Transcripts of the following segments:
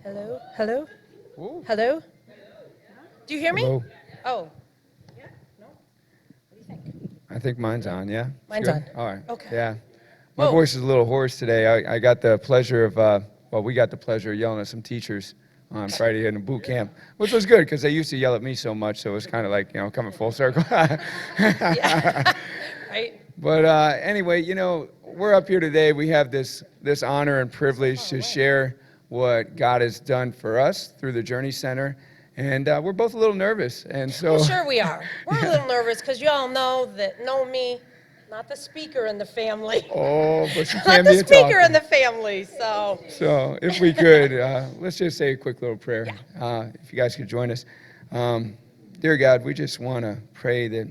Hello? Hello? Ooh. Hello? Do you hear me? Hello. Oh. Yeah? No? What do you think? I think mine's on, yeah? It's Mine's good? on. All right. Okay. Yeah. My Whoa. voice is a little hoarse today. I got the pleasure of, we got the pleasure of yelling at some teachers on Friday in a boot camp, which was good because they used to yell at me so much, so it was kind of like, coming full circle. Yeah. Right? But anyway, we're up here today. We have this honor and privilege to share what God has done for us through the Journey Center. And we're both a little nervous. And so, Well, sure we are. We're a little nervous because you all know me, not the speaker in the family. oh, but she Not can the be a speaker in talker. the family, so. So if we could, let's just say a quick little prayer. Yeah. If you guys could join us. Dear God, we just want to pray that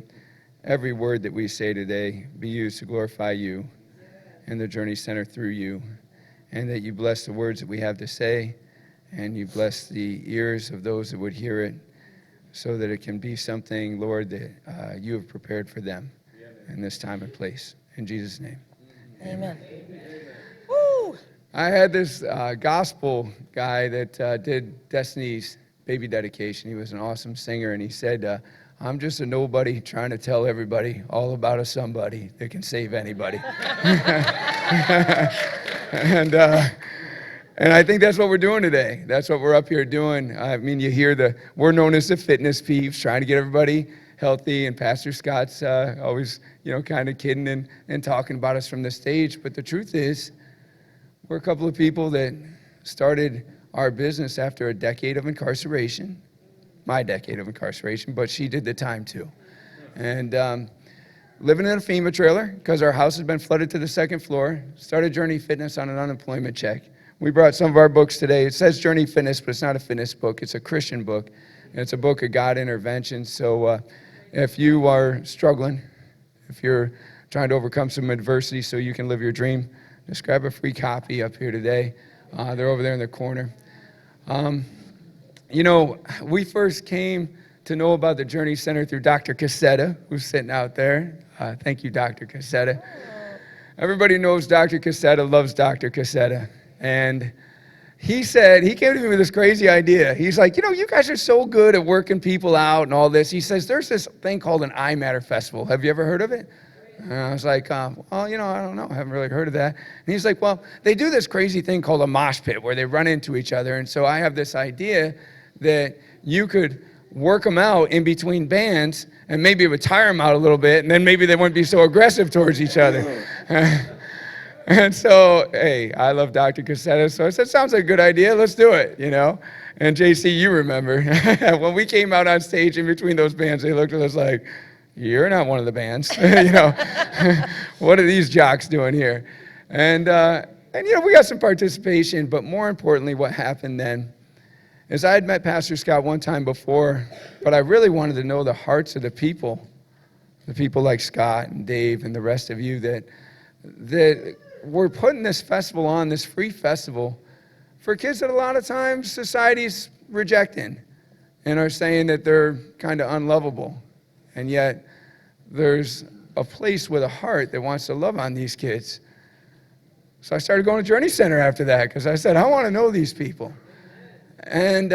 every word that we say today be used to glorify you and the Journey Center through you, and that you bless the words that we have to say, and you bless the ears of those that would hear it, so that it can be something, Lord, that you have prepared for them in this time and place. In Jesus' name. Amen. Woo! I had this gospel guy that did Destiny's baby dedication. He was an awesome singer, and he said, I'm just a nobody trying to tell everybody all about a somebody that can save anybody. And I think that's what we're doing today. That's what we're up here doing. I mean, you hear we're known as the fitness peeps, trying to get everybody healthy, and Pastor Scott's always, kind of kidding and talking about us from the stage. But the truth is, we're a couple of people that started our business after a decade of incarceration, my decade of incarceration, but she did the time too. And living in a FEMA trailer because our house has been flooded to the second floor, started Journey Fitness on an unemployment check. We brought some of our books today. It says Journey Fitness, but it's not a fitness book. It's a Christian book. And it's a book of God intervention. So if you are struggling, if you're trying to overcome some adversity so you can live your dream, just grab a free copy up here today. They're over there in the corner. We first came to know about the Journey Center through Dr. Cassetta, who's sitting out there. Thank you, Dr. Cassetta. Everybody knows Dr. Cassetta, loves Dr. Cassetta. And he came to me with this crazy idea. He's like, you guys are so good at working people out and all this. He says, there's this thing called an I Matter Festival. Have you ever heard of it? And I was like, I don't know. I haven't really heard of that. And he's like, well, they do this crazy thing called a mosh pit where they run into each other. And so I have this idea that you could work them out in between bands and maybe it would tire them out a little bit, and then maybe they wouldn't be so aggressive towards each other. And so, hey, I love Dr. Cassetta, so I said, sounds like a good idea, let's do it, And JC, you remember, when we came out on stage in between those bands, they looked at us like, you're not one of the bands, What are these jocks doing here? And we got some participation, but more importantly, what happened then is I had met Pastor Scott one time before, but I really wanted to know the hearts of the people like Scott and Dave and the rest of you that we're putting this festival on, this free festival, for kids that a lot of times society's rejecting and are saying that they're kind of unlovable. And yet there's a place with a heart that wants to love on these kids. So I started going to Journey Center after that because I said, I want to know these people. And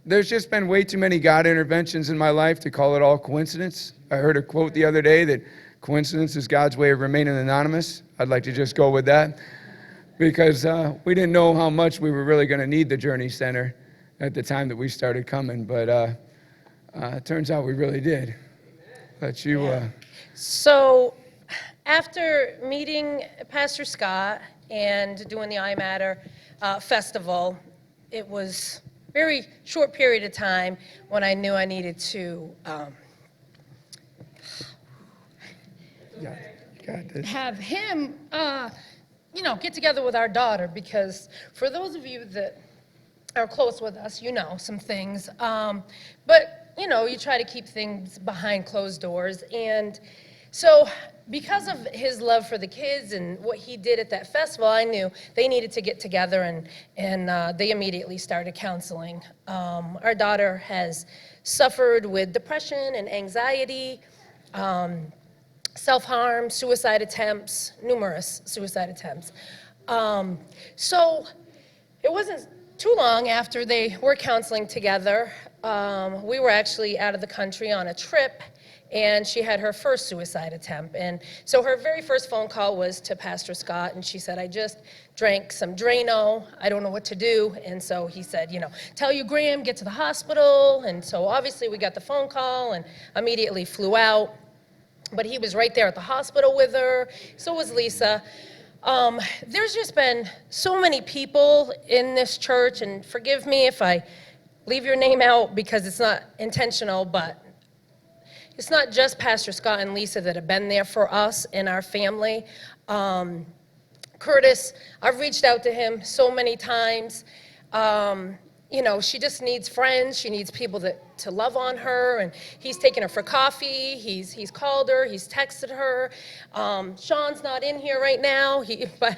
there's just been way too many God interventions in my life to call it all coincidence. I heard a quote the other day that coincidence is God's way of remaining anonymous. I'd like to just go with that because we didn't know how much we were really going to need the Journey Center at the time that we started coming, but it turns out we really did. But you... So after meeting Pastor Scott and doing the I Matter festival, it was a very short period of time when I knew I needed to have him, get together with our daughter, because for those of you that are close with us, some things. But, you try to keep things behind closed doors. And so because of his love for the kids and what he did at that festival, I knew they needed to get together, and they immediately started counseling. Our daughter has suffered with depression and anxiety, self-harm, suicide attempts, numerous suicide attempts. So it wasn't too long after they were counseling together, we were actually out of the country on a trip, and she had her first suicide attempt. And so her very first phone call was to Pastor Scott, and she said, I just drank some Drano, I don't know what to do. And so he said, tell you Graham, get to the hospital. And so obviously we got the phone call and immediately flew out. But he was right there at the hospital with her, so was Lisa. There's just been so many people in this church, and forgive me if I leave your name out because it's not intentional, but it's not just Pastor Scott and Lisa that have been there for us and our family. Curtis, I've reached out to him so many times. She just needs friends. She needs people to love on her, and he's taken her for coffee. He's called her. He's texted her. Sean's not in here right now, but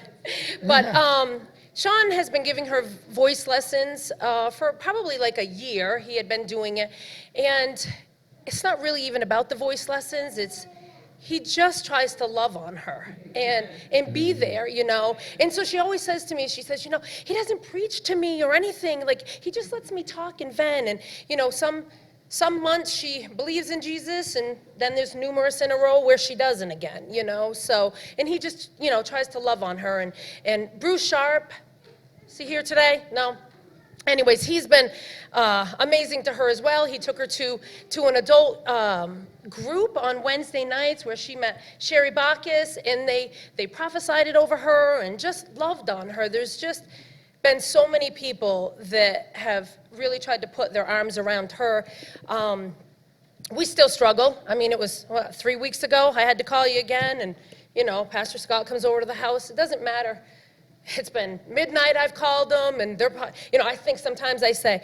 Sean has been giving her voice lessons for probably like a year. He had been doing it, and it's not really even about the voice lessons. He just tries to love on her and be there, And so she always says to me, she says, he doesn't preach to me or anything. Like, he just lets me talk and vent. And, some months she believes in Jesus, and then there's numerous in a row where she doesn't again, So, and he just, tries to love on her. And Bruce Sharp, is he here today? No? Anyways, he's been amazing to her as well. He took her to an adult group on Wednesday nights where she met Sherry Bacchus, and they prophesied it over her and just loved on her. There's just been so many people that have really tried to put their arms around her. We still struggle. I mean, it was, 3 weeks ago, I had to call you again, and, Pastor Scott comes over to the house. It doesn't matter. It's been midnight, I've called them, and they're, I think sometimes I say,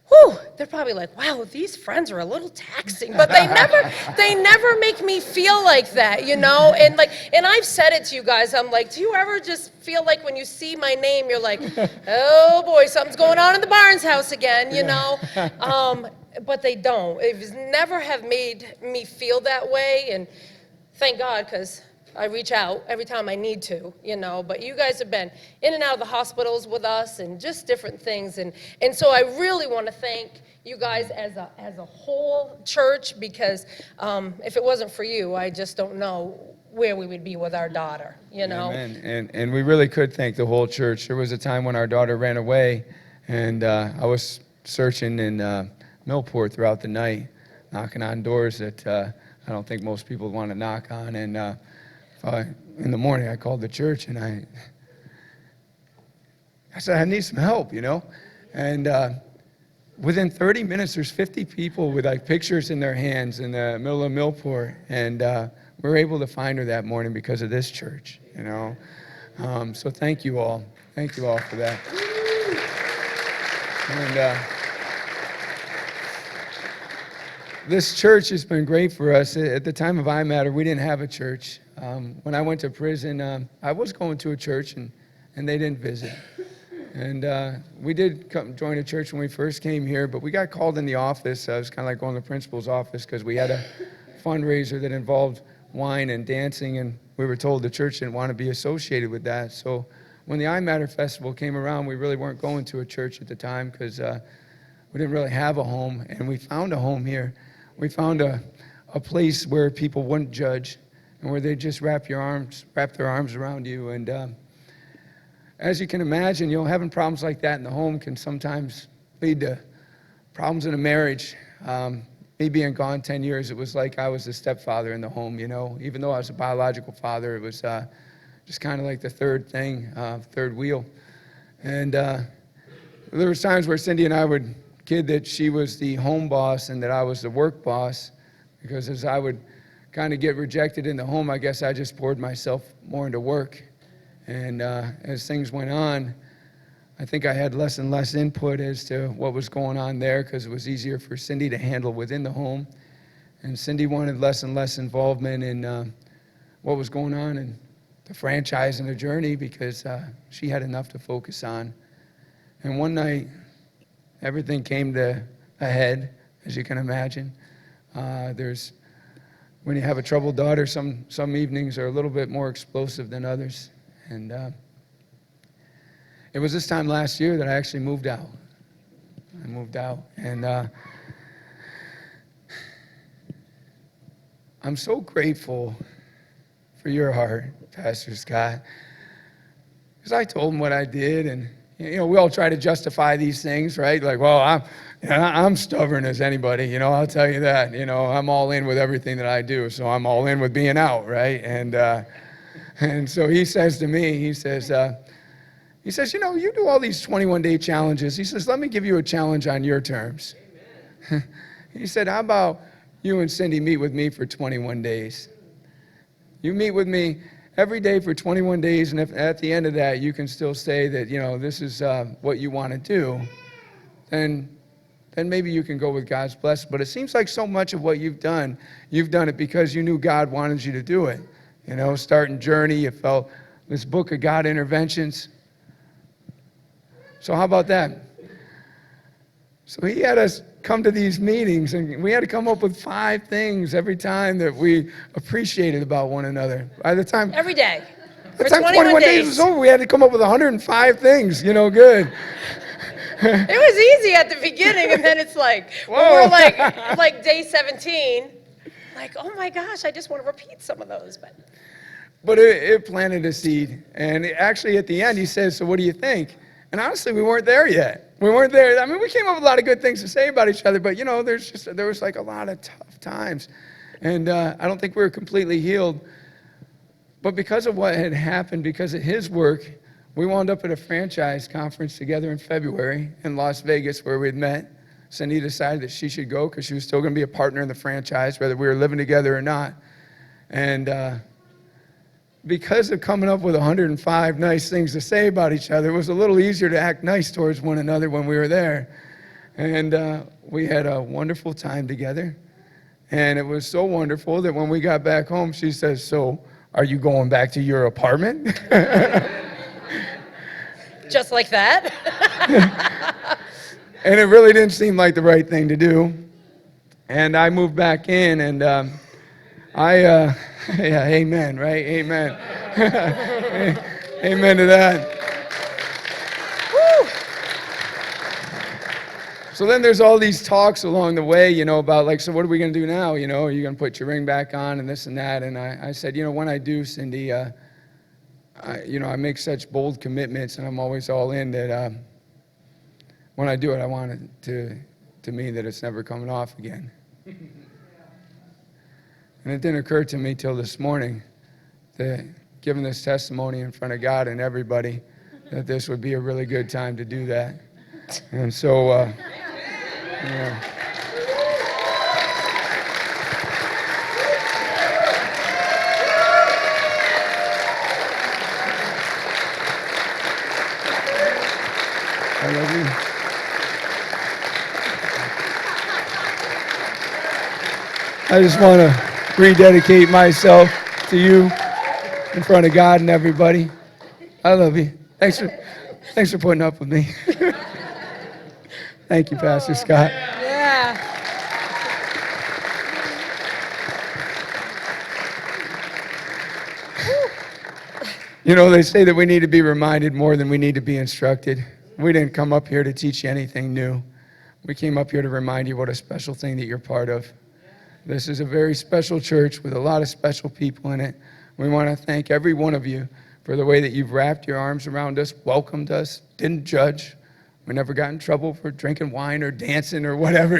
whew, they're probably like, wow, these friends are a little taxing, but they never make me feel like that, and I've said it to you guys, I'm like, do you ever just feel like when you see my name, you're like, oh boy, something's going on in the Barnes house again, but they don't. It never have made me feel that way, and thank God, because I reach out every time I need to, but you guys have been in and out of the hospitals with us and just different things. And so I really want to thank you guys as a whole church, because if it wasn't for you, I just don't know where we would be with our daughter, Amen. And we really could thank the whole church. There was a time when our daughter ran away, and I was searching in Millport throughout the night, knocking on doors that I don't think most people want to knock on. And in the morning, I called the church, and I said, I need some help, And within 30 minutes, there's 50 people with pictures in their hands in the middle of Millport, and we were able to find her that morning because of this church, So thank you all. Thank you all for that. And this church has been great for us. At the time of iMatter, we didn't have a church. When I went to prison, I was going to a church, and they didn't visit. And we did join a church when we first came here, but we got called in the office. I was kind of like going to the principal's office because we had a fundraiser that involved wine and dancing, and we were told the church didn't want to be associated with that. So when the iMatter Festival came around, we really weren't going to a church at the time because we didn't really have a home, and we found a home here. We found a place where people wouldn't judge, and where they just wrap their arms around you. And as you can imagine, having problems like that in the home can sometimes lead to problems in a marriage. Me being gone 10 years, it was like I was the stepfather in the home, Even though I was a biological father, it was just kind of like the third wheel. And there was times where Cyndy and I would kid that she was the home boss and that I was the work boss, because as I would kind of get rejected in the home, I guess I just poured myself more into work. And as things went on, I think I had less and less input as to what was going on there, because it was easier for Cyndy to handle within the home. And Cyndy wanted less and less involvement in what was going on in the franchise and the journey, because she had enough to focus on. And one night, everything came to a head, as you can imagine. When you have a troubled daughter, some evenings are a little bit more explosive than others. And it was this time last year that I actually moved out. I moved out, and I'm so grateful for your heart, Pastor Scott, because I told him what I did, and we all try to justify these things, right? Like, well, I'm stubborn as anybody, I'll tell you that. I'm all in with everything that I do, so I'm all in with being out, right? And so he says to me, he says, you do all these 21-day challenges. He says, let me give you a challenge on your terms. He said, how about you and Cyndy meet with me for 21 days? You meet with me every day for 21 days, and if at the end of that you can still say that, this is what you want to do, then maybe you can go with God's blessing. But it seems like so much of what you've done it because you knew God wanted you to do it. Starting Journey, you felt this book of God interventions. So how about that? So he had us come to these meetings, and we had to come up with 5 things every time that we appreciated about one another. By the time Every day. By the time 21 days was over, we had to come up with 105 things, good. It was easy at the beginning, and then it's like, when we're like day 17, like, oh my gosh, I just want to repeat some of those. But it planted a seed. And actually at the end, he says, so what do you think? And honestly, we weren't there yet. We weren't there. I mean, we came up with a lot of good things to say about each other, but there was like a lot of tough times. And I don't think we were completely healed. But because of what had happened, because of his work, we wound up at a franchise conference together in February in Las Vegas where we'd met. Cyndy decided that she should go because she was still going to be a partner in the franchise, whether we were living together or not. And because of coming up with 105 nice things to say about each other, it was a little easier to act nice towards one another when we were there. And we had a wonderful time together. And it was so wonderful that when we got back home, she says, so are you going back to your apartment? Just like that? And it really didn't seem like the right thing to do. And I moved back in, and yeah, amen, right? Amen. Amen to that. Woo. So then there's all these talks along the way, about like, so what are we going to do now? Are you going to put your ring back on and this and that? And I said, when I do, Cyndy, I make such bold commitments, and I'm always all in that when I do it, I want it to mean that it's never coming off again. And it didn't occur to me till this morning that giving this testimony in front of God and everybody, that this would be a really good time to do that. And so, yeah. I love you. I just want to rededicate myself to you in front of God and everybody. I love you. Thanks for putting up with me. Thank you, Pastor Scott. Yeah. They say that we need to be reminded more than we need to be instructed. We didn't come up here to teach you anything new. We came up here to remind you what a special thing that you're part of. This is a very special church with a lot of special people in it. We want to thank every one of you for the way that you've wrapped your arms around us, welcomed us, didn't judge. We never got in trouble for drinking wine or dancing or whatever,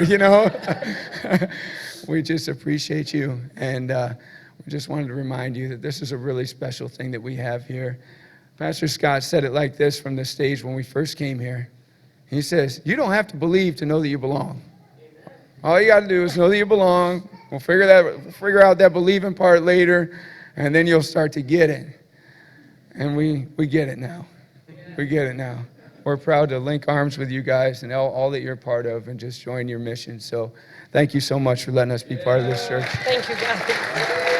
We just appreciate you. And we just wanted to remind you that this is a really special thing that we have here. Pastor Scott said it like this from the stage when we first came here. He says, you don't have to believe to know that you belong. All you got to do is know that you belong. We'll figure out that believing part later, and then you'll start to get it. And we get it now. We get it now. We're proud to link arms with you guys and all that you're part of and just join your mission. So thank you so much for letting us be part of this church. Thank you, God.